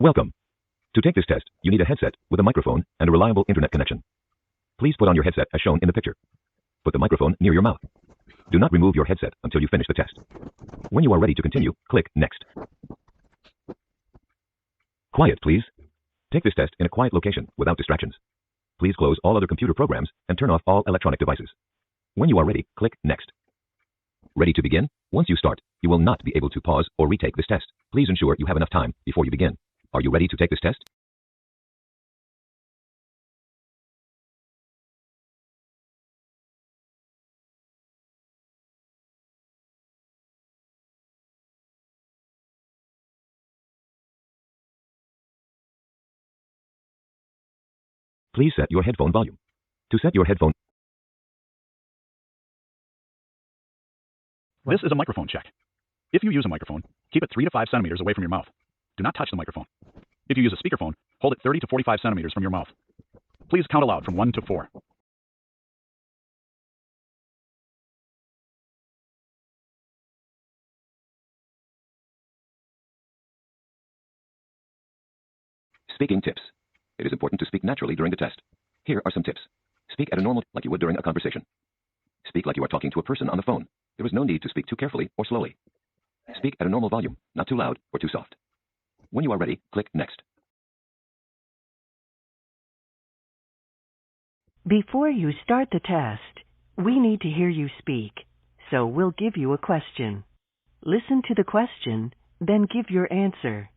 Welcome. To take this test, you need a headset with a microphone and a reliable internet connection. Please put on your headset as shown in the picture. Put the microphone near your mouth. Do not remove your headset until you finish the test. When you are ready to continue, click Next. Quiet, please. Take this test in a quiet location without distractions. Please close all other computer programs and turn off all electronic devices. When you are ready, click Next. Ready to begin? Once you start, you will not be able to pause or retake this test. Please ensure you have enough time before you begin. Are you ready to take this test? Please set your headphone volume. To set your headphone... This is a microphone check. If you use a microphone, keep it 3 to 5 centimeters away from your mouth. Do not touch the microphone. If you use a speakerphone, hold it 30 to 45 centimeters from your mouth. Please count aloud from 1 to 4. Speaking tips. It is important to speak naturally during the test. Here are some tips. Speak at a normal, like you would during a conversation. Speak like you are talking to a person on the phone. There is no need to speak too carefully or slowly. Speak at a normal volume, not too loud or too soft. When you are ready, click Next. Before you start the test, we need to hear you speak, so we'll give you a question. Listen to the question, then give your answer.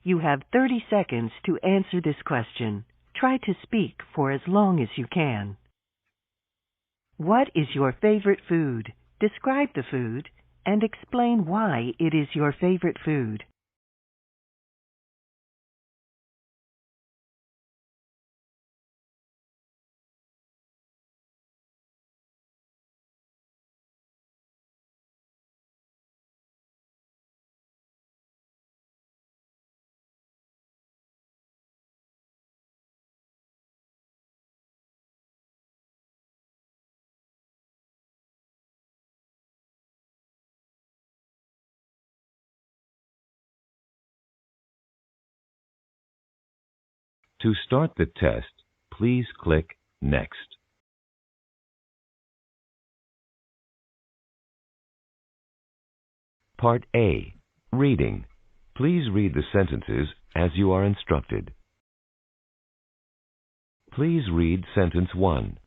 You have 30 seconds to answer this question. Try to speak for as long as you can. What is your favorite food? Describe the food and explain why it is your favorite food. To start the test, please click Next. Part A. Reading. Please read the sentences as you are instructed. Please read sentence 1.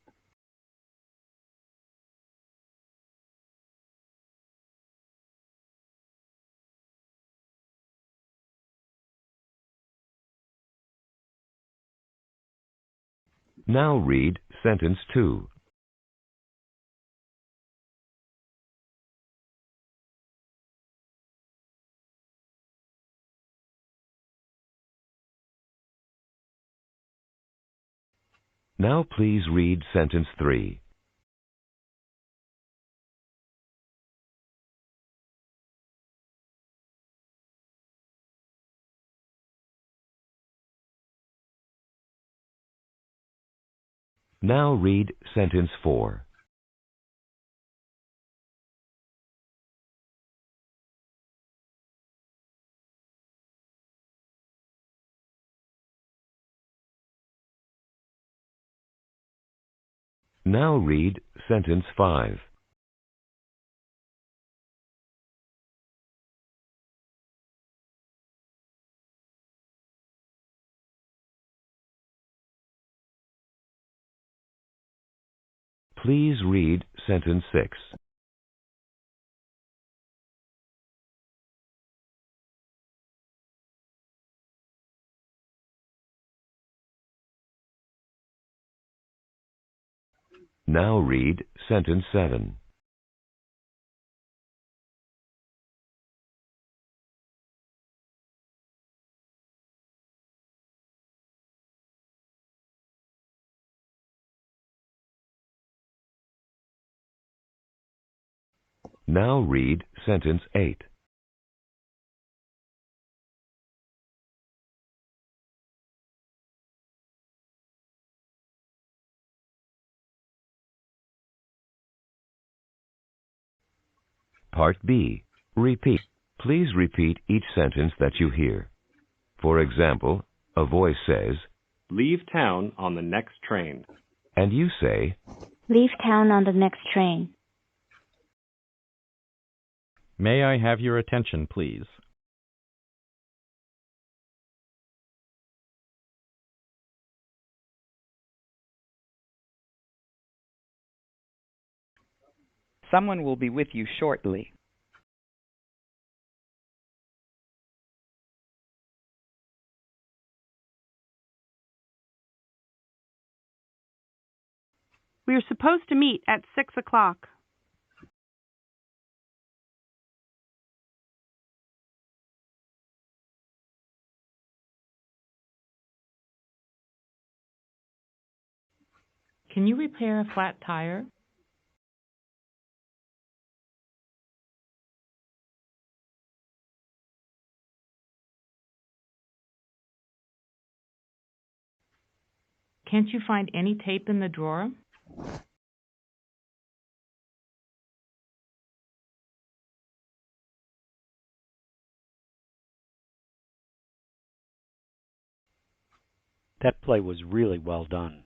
Now read sentence 2. Now please read sentence 3. Now read sentence 4. Now read sentence 5. Please read sentence 6. Now read sentence 7. Now read sentence 8. Part B. Repeat. Please repeat each sentence that you hear. For example, a voice says, "Leave town on the next train." and you say, Leave town on the next train. May I have your attention, please? Someone will be with you shortly. We are supposed to meet at 6 o'clock. Can you repair a flat tire? Can't you find any tape in the drawer? That play was really well done.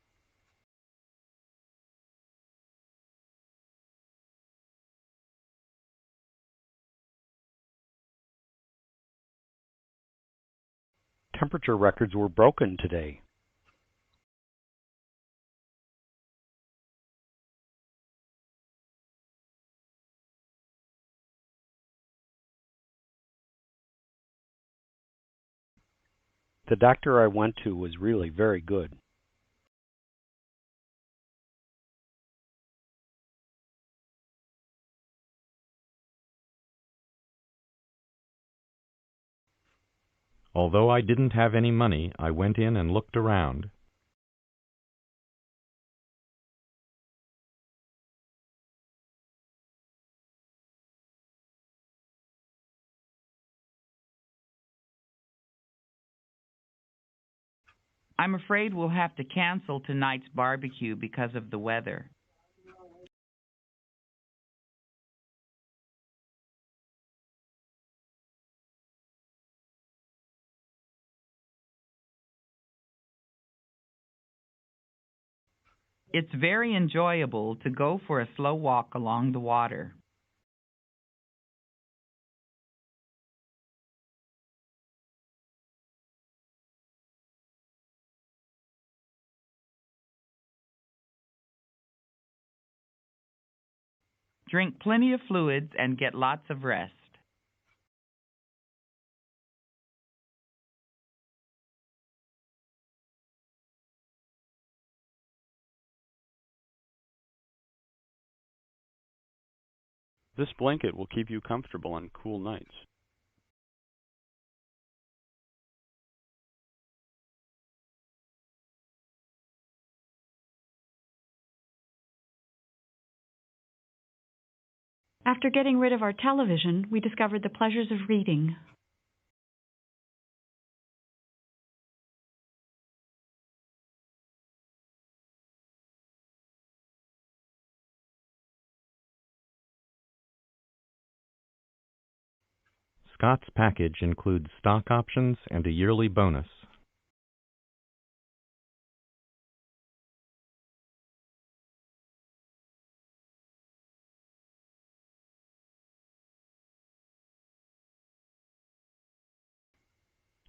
Temperature records were broken today. The doctor I went to was really very good. Although I didn't have any money, I went in and looked around. I'm afraid we'll have to cancel tonight's barbecue because of the weather. It's very enjoyable to go for a slow walk along the water. Drink plenty of fluids and get lots of rest. This blanket will keep you comfortable on cool nights. After getting rid of our television, we discovered the pleasures of reading. Scott's package includes stock options and a yearly bonus.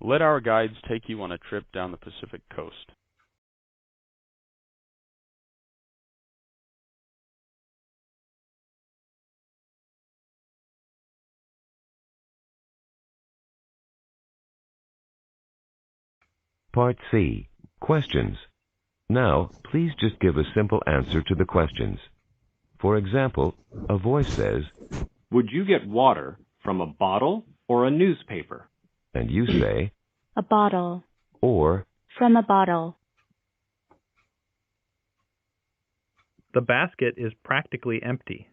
Let our guides take you on a trip down the Pacific coast. Part C. Questions. Now, please just give a simple answer to the questions. For example, a voice says, "Would you get water from a bottle or a newspaper?" and you say, A bottle. or, From a bottle. The basket is practically empty.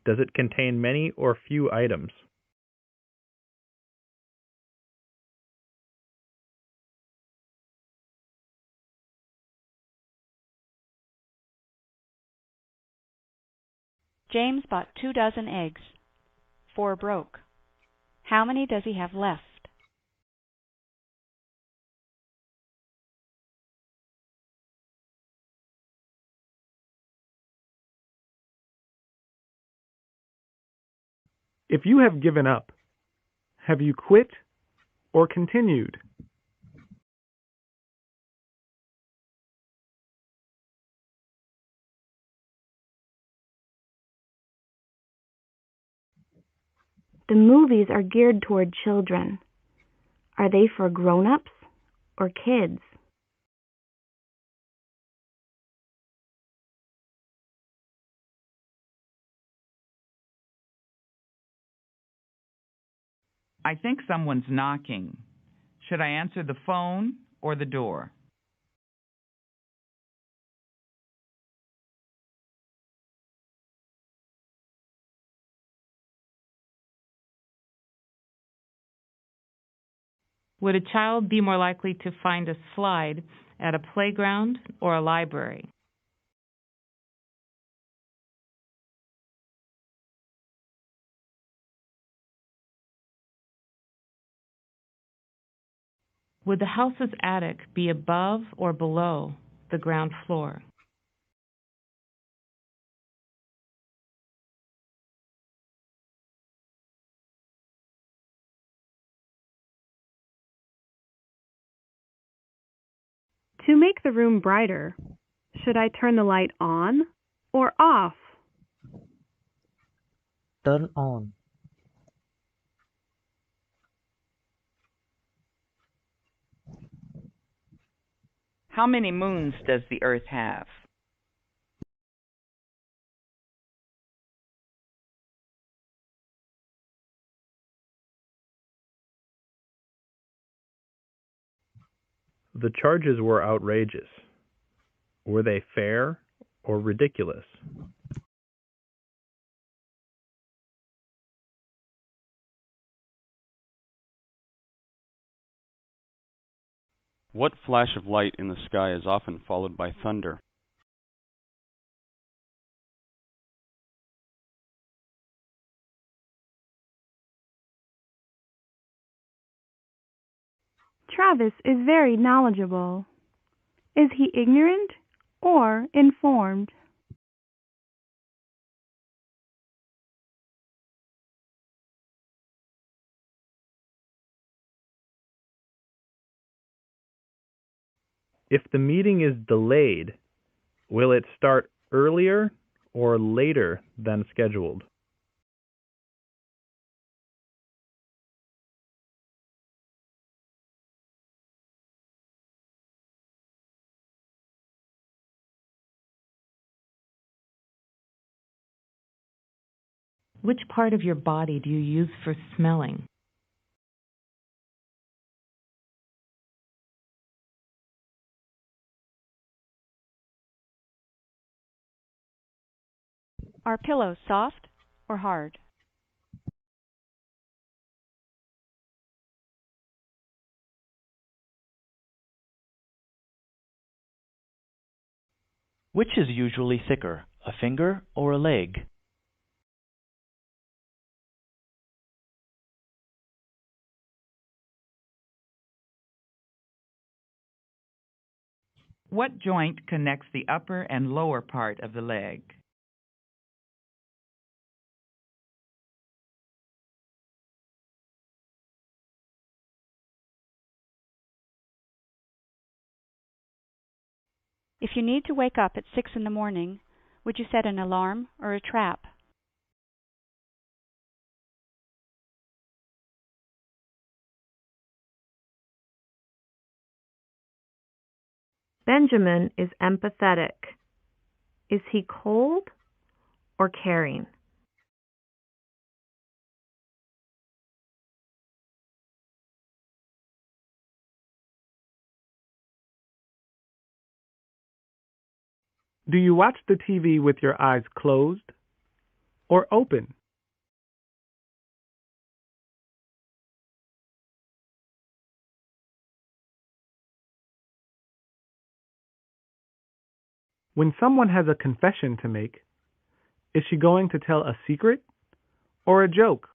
Does it contain many or few items? James bought 2 dozen eggs. 4 broke. How many does he have left? If you have given up, have you quit or continued? The movies are geared toward children. Are they for grown-ups or kids? I think someone's knocking. Should I answer the phone or the door? Would a child be more likely to find a slide at a playground or a library? Would the house's attic be above or below the ground floor? To make the room brighter, should I turn the light on or off? Turn on. How many moons does the Earth have? The charges were outrageous. Were they fair or ridiculous? What flash of light in the sky is often followed by thunder? Travis is very knowledgeable. Is he ignorant or informed? If the meeting is delayed, will it start earlier or later than scheduled? Which part of your body do you use for smelling? Are pillows soft or hard? Which is usually thicker, a finger or a leg? What joint connects the upper and lower part of the leg? If you need to wake up at 6 in the morning, would you set an alarm or a trap? Benjamin is empathetic. Is he cold or caring? Do you watch the TV with your eyes closed or open? When someone has a confession to make, is she going to tell a secret or a joke?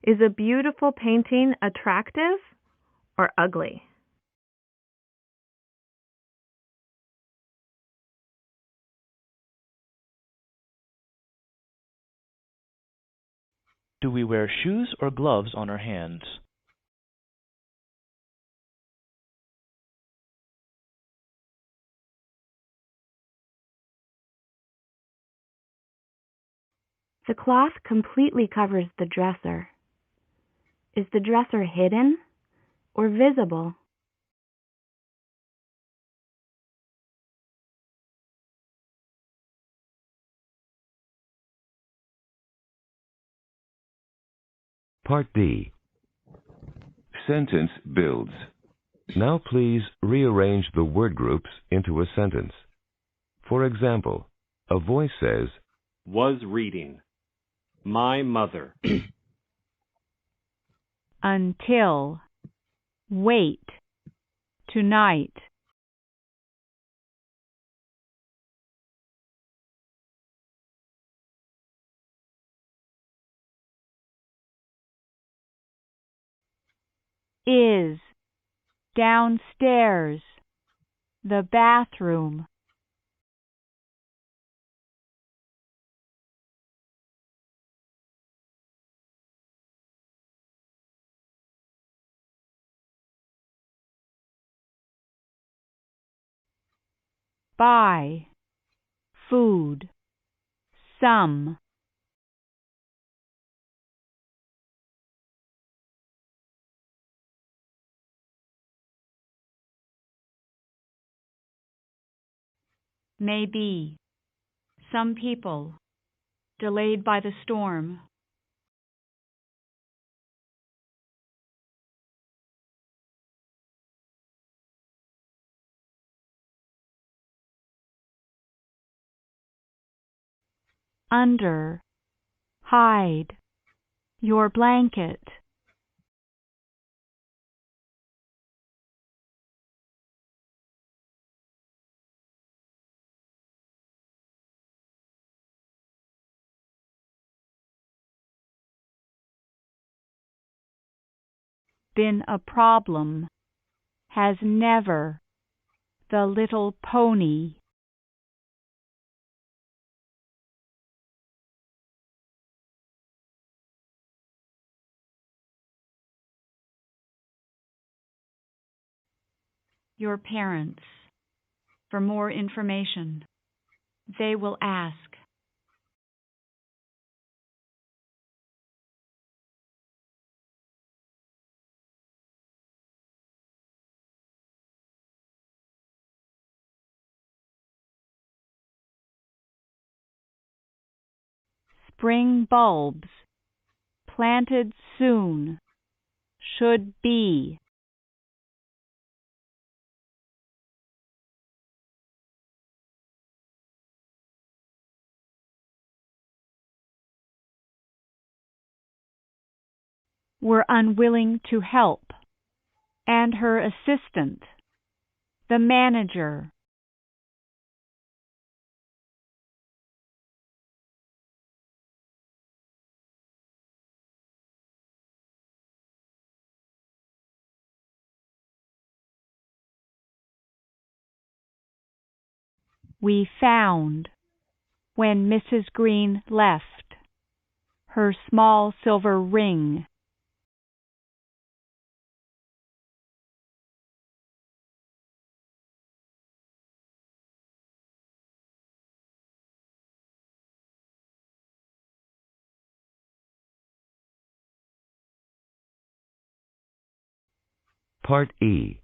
Is a beautiful painting attractive or ugly? Do we wear shoes or gloves on our hands? The cloth completely covers the dresser. Is the dresser hidden or visible? Part D. Sentence builds. Now please rearrange the word groups into a sentence. For example, a voice says, Was reading. My mother. Until. Wait. Tonight. Is. Downstairs. The bathroom. Buy. Food. Some. Maybe. Some people. Delayed by the storm. Under. Hide. Your blanket. Been a problem. Has never. The Little Pony. Your parents. For more information. They will ask. Spring bulbs. Planted soon. Should be. Were unwilling to help. And her assistant. The manager. We found. When Mrs. Green left. Her small silver ring. Part E.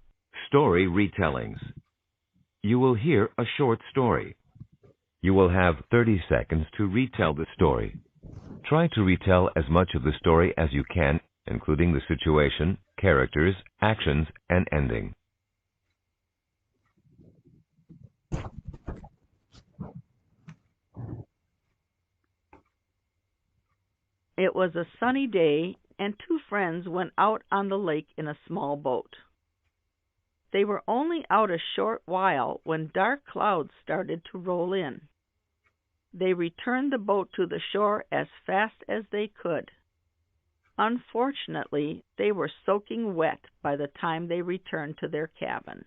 Story retellings. You will hear a short story. You will have 30 seconds to retell the story. Try to retell as much of the story as you can, including the situation, characters, actions, and ending. It was a sunny day, and two friends went out on the lake in a small boat. They were only out a short while when dark clouds started to roll in. They returned the boat to the shore as fast as they could. Unfortunately, they were soaking wet by the time they returned to their cabin.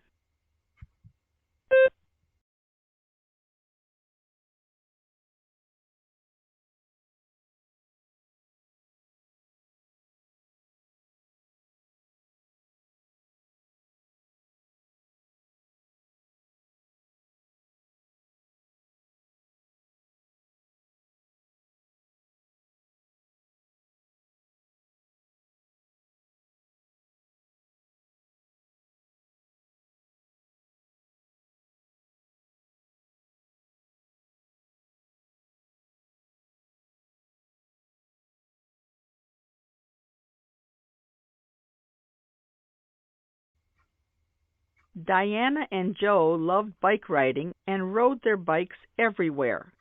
Diana and Joe loved bike riding and rode their bikes everywhere.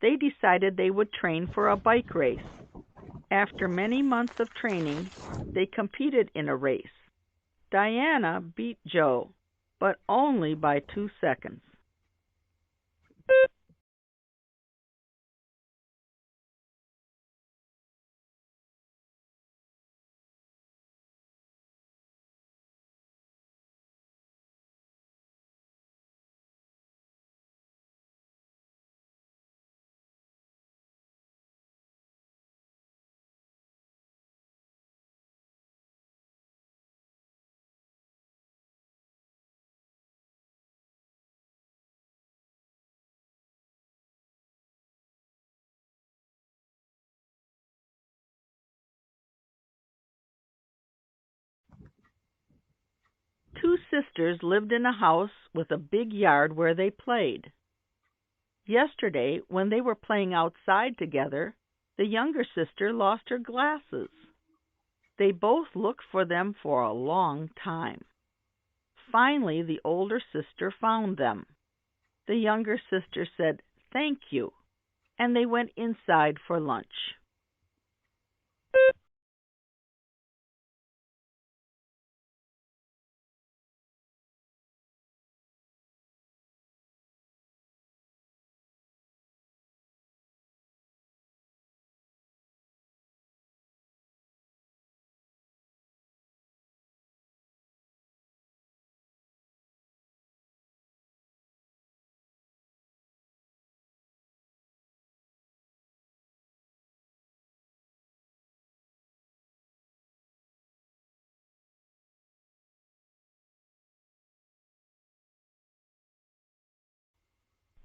They decided they would train for a bike race. After many months of training, they competed in a race. Diana beat Joe, but only by 2 seconds. Two sisters lived in a house with a big yard where they played. Yesterday, when they were playing outside together, the younger sister lost her glasses. They both looked for them for a long time. Finally, the older sister found them. The younger sister said, "Thank you," and they went inside for lunch.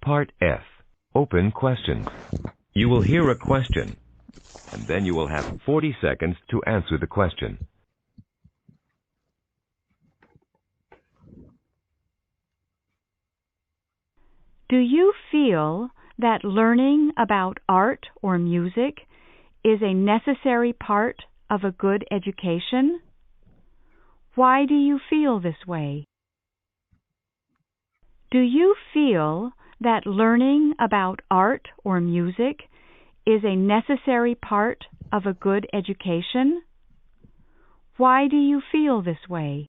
Part F. Open questions. You will hear a question, and then you will have 40 seconds to answer the question. Do you feel that learning about art or music is a necessary part of a good education? Why do you feel this way? Do you feel that learning about art or music is a necessary part of a good education? Why do you feel this way?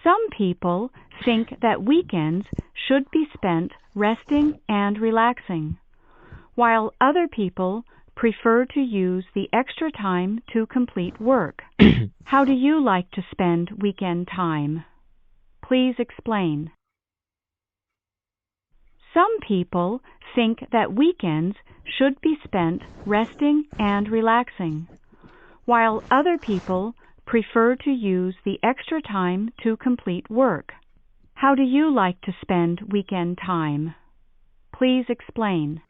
Some people think that weekends should be spent resting and relaxing, while other people prefer to use the extra time to complete work. How do you like to spend weekend time? Please explain. Some people think that weekends should be spent resting and relaxing, while other people prefer to use the extra time to complete work. How do you like to spend weekend time? Please explain.